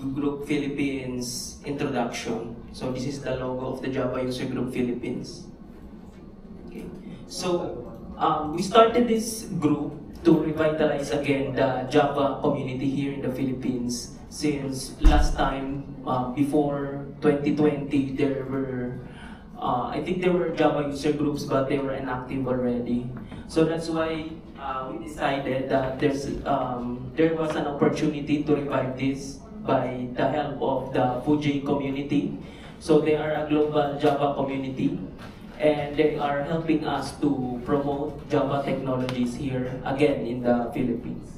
Group Philippines introduction. So this is the logo of the Java User Group Philippines. Okay. So we started this group to revitalize again the Java community here in the Philippines. Since last time, before 2020, there were, I think there were Java user groups, but they were inactive already. So that's why we decided that there was an opportunity to revive this by the help of the Fuji community. So they are a global Java community, and they are helping us to promote Java technologies here again in the Philippines.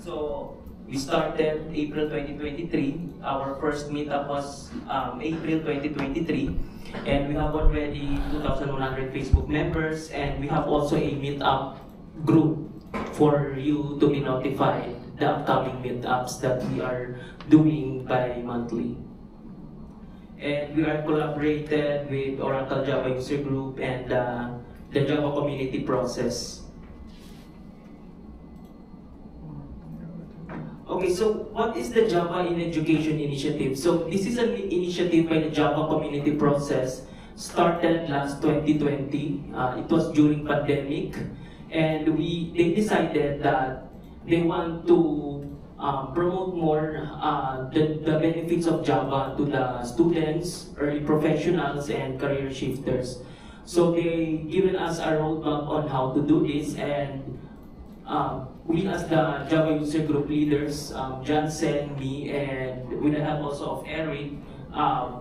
So we started April 2023. Our first meetup was April 2023, and we have already 2,100 Facebook members, and we have also a meetup group for you to be notified the upcoming meetups that we are doing bi-monthly. And we are collaborated with Oracle Java User Group and the Java Community Process. Okay, so what is the Java in Education initiative? So this is an initiative by the Java Community Process, started last 2020. It was during pandemic, and they decided that they want to promote more the benefits of Java to the students, early professionals, and career shifters. So they given us a roadmap on how to do this, and we as the Java user group leaders, Johnson, me, and with the help also of Eric,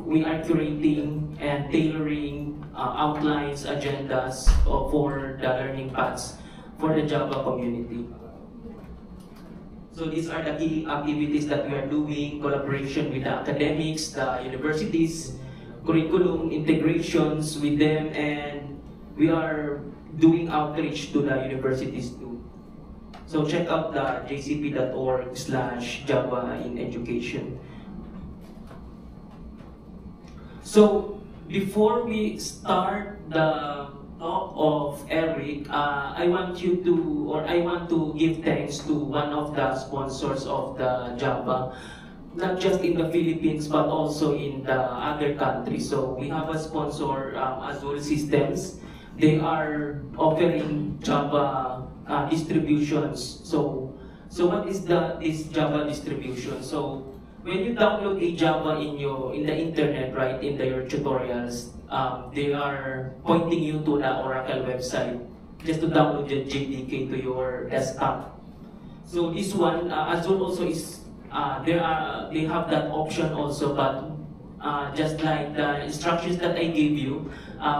we are curating and tailoring outlines, agendas for the learning paths for the Java community. So these are the key activities that we are doing: collaboration with the academics, the universities, curriculum integrations with them, and we are doing outreach to the universities too. So check out the jcp.org/Java in Education. So before we start the talk of Eric, I want to give thanks to one of the sponsors of the Java, not just in the Philippines but also in the other countries. So we have a sponsor, Azul Systems. They are offering Java distributions. So what is this Java distribution? So when you download a Java in the internet, right, in your tutorials, they are pointing you to the Oracle website just to download the JDK to your desktop. So this one, Azul also is they have that option also, but just like the instructions that I gave you,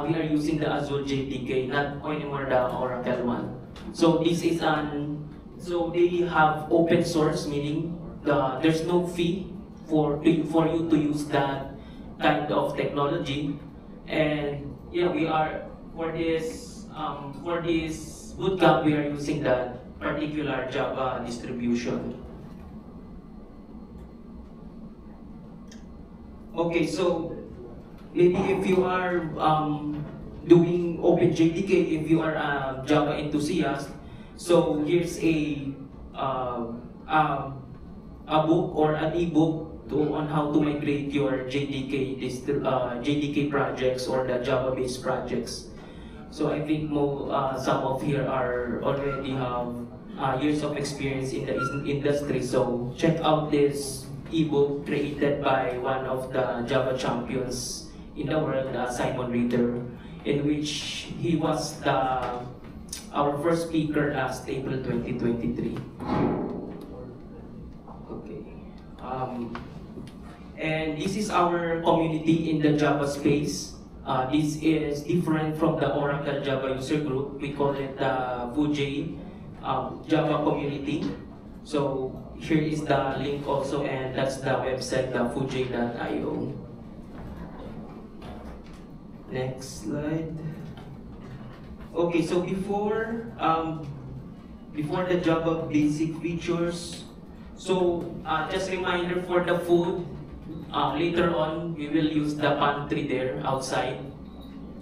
we are using the Azul JDK, not anymore the Oracle one. So this is so they have open source, meaning there's no fee for you to use that kind of technology. And yeah, we are for this bootcamp, we are using that particular Java distribution. Okay, so maybe if you are doing OpenJDK, if you are a Java enthusiast, so here's a book or an ebook on how to migrate your JDK projects or the Java-based projects. So I think some of here are already have years of experience in the industry. So check out this ebook created by one of the Java champions in the world, Simon Reeder, in which he was our first speaker last April 2023. Okay. And this is our community in the Java space. This is different from the Oracle Java user group. We call it the Fuji Java community. So here is the link also, and that's the website, the fuji.io. Next slide. Okay, so before the Java basic features, so just reminder for the food, later on we will use the pantry there outside,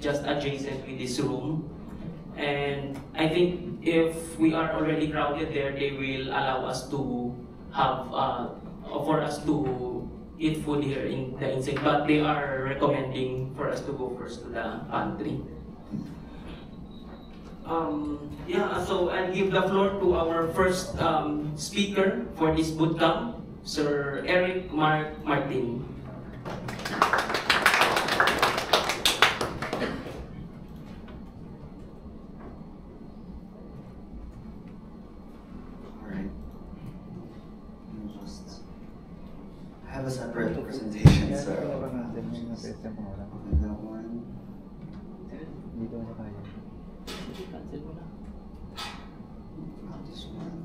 just adjacent with this room. And I think if we are already crowded there, they will allow us to have for us to eat food here in the insect, but they are recommending for us to go first to the pantry. Yeah, so I'll give the floor to our first speaker for this bootcamp, Sir Eric Martin. I have a separate presentation, so That one. Not this one.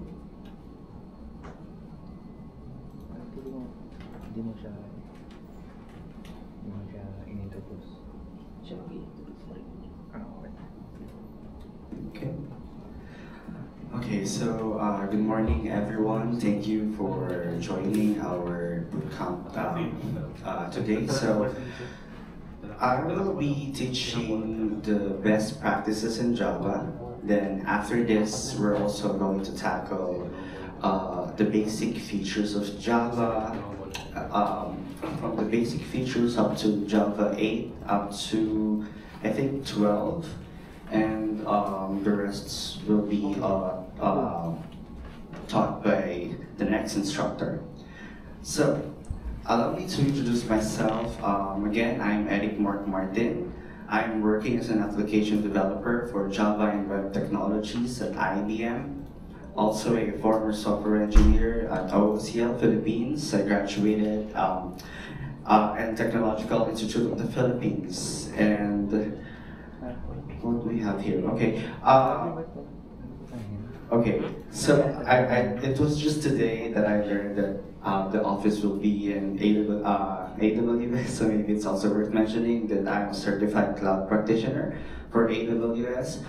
Hindi mo siya in-introduce. Okay. Okay, so good morning, everyone. Thank you for joining our bootcamp today. So I will be teaching the best practices in Java. Then after this, we're also going to tackle the basic features of Java, from the basic features up to Java 8, up to I think 12, and the rest will be taught by the next instructor. So, allow me to introduce myself. Again, I'm Eric Martin. I'm working as an application developer for Java and Web Technologies at IBM. Also a former software engineer at OCL Philippines. I graduated at Technological Institute of the Philippines. And what do we have here? Okay. Okay, so it was just today that I learned that the office will be in AWS, so maybe it's also worth mentioning that I'm a certified cloud practitioner for AWS.